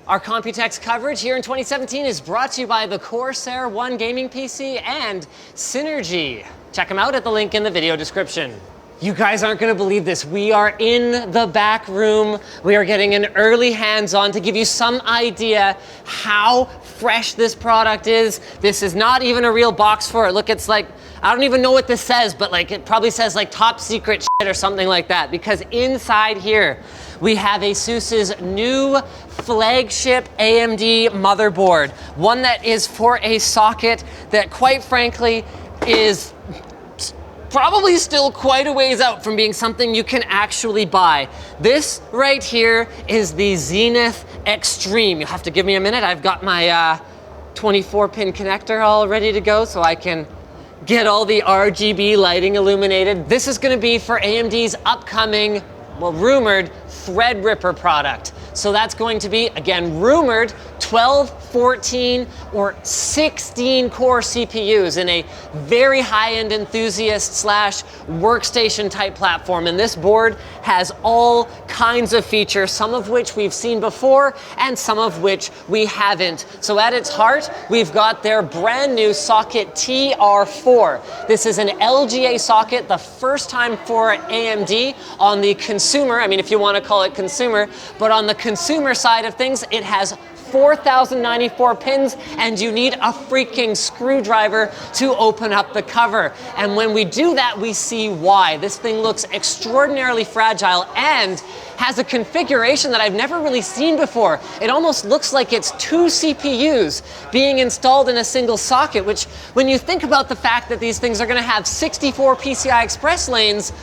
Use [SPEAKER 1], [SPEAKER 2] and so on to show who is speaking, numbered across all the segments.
[SPEAKER 1] Our Computex coverage here in 2017 is brought to you by the Corsair One gaming PC and Synergy. Check them out at the link in the video description. You guys aren't gonna believe this. We are in the back room. We are getting an early hands-on to give you some idea how fresh this product is. This is not even a real box for it. Look, it's like, I don't even know what this says, but like it probably says like top secret shit or something like that, because inside here we have ASUS's new flagship AMD motherboard, one that is for a socket that quite frankly is probably still quite a ways out from being something you can actually buy. This right here is the Zenith Extreme. You'll have to give me a minute. I've got my 24-pin connector all ready to go so I can get all the RGB lighting illuminated. This is gonna be for AMD's upcoming, well, rumored Threadripper product. So that's going to be, again, rumored 12, 14, or 16 core CPUs in a very high-end enthusiast slash workstation type platform. And this board has all kinds of features, some of which we've seen before and some of which we haven't. So at its heart, we've got their brand new socket TR4. This is an LGA socket, the first time for AMD on the consumer, I mean, if you want to call it consumer, but on the consumer side of things, it has 4,094 pins, and you need a freaking screwdriver to open up the cover. And when we do that, we see why. This thing looks extraordinarily fragile and has a configuration that I've never really seen before. It almost looks like it's two CPUs being installed in a single socket, which when you think about the fact that these things are gonna have 64 PCI Express lanes,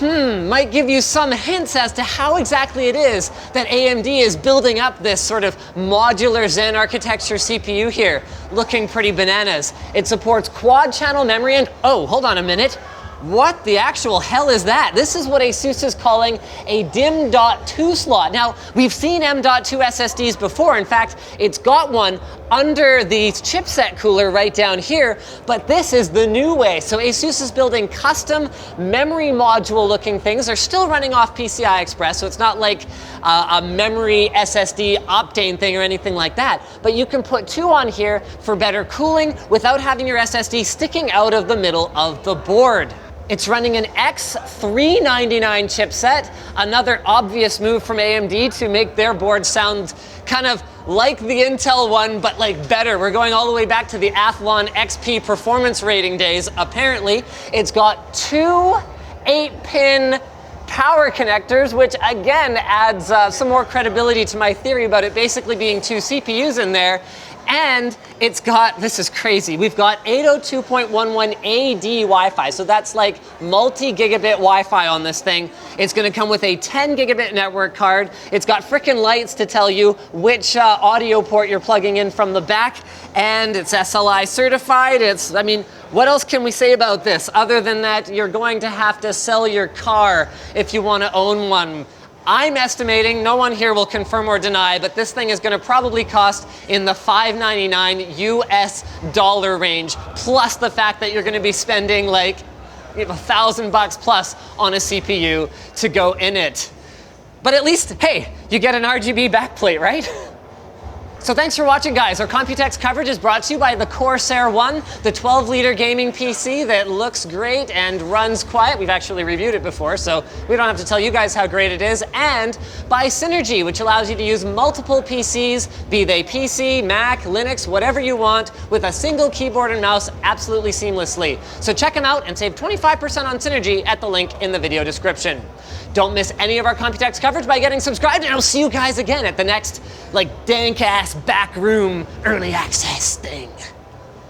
[SPEAKER 1] might give you some hints as to how exactly it is that AMD is building up this sort of modular Zen architecture CPU here, looking pretty bananas. It supports quad channel memory and, oh, hold on a minute. What the actual hell is that? This is what ASUS is calling a DIMM.2 slot. Now, we've seen M.2 SSDs before. In fact, it's got one under the chipset cooler right down here, but this is the new way. So ASUS is building custom memory module looking things. They're still running off PCI Express, so it's not like a memory SSD Optane thing or anything like that, but you can put two on here for better cooling without having your SSD sticking out of the middle of the board. It's running an X399 chipset, another obvious move from AMD to make their board sound kind of like the Intel one, but like better. We're going all the way back to the Athlon XP performance rating days. Apparently, it's got two 8-pin power connectors, which again adds some more credibility to my theory about it basically being two CPUs in there. And it's got, this is crazy, we've got 802.11 AD Wi-Fi, so that's like multi-gigabit Wi-Fi on this thing. It's gonna come with a 10 gigabit network card. It's got frickin' lights to tell you which audio port you're plugging in from the back, and it's SLI certified. I mean, what else can we say about this other than that you're going to have to sell your car if you wanna own one? I'm estimating, no one here will confirm or deny, but this thing is gonna probably cost in the $599 US range, plus the fact that you're gonna be spending like $1,000 plus on a CPU to go in it. But at least, hey, you get an RGB backplate, right? So thanks for watching, guys. Our Computex coverage is brought to you by the Corsair One, the 12-liter gaming PC that looks great and runs quiet. We've actually reviewed it before, so we don't have to tell you guys how great it is. And by Synergy, which allows you to use multiple PCs, be they PC, Mac, Linux, whatever you want, with a single keyboard and mouse absolutely seamlessly. So check them out and save 25% on Synergy at the link in the video description. Don't miss any of our Computex coverage by getting subscribed, and I'll see you guys again at the next, like, dank-ass backroom early access thing.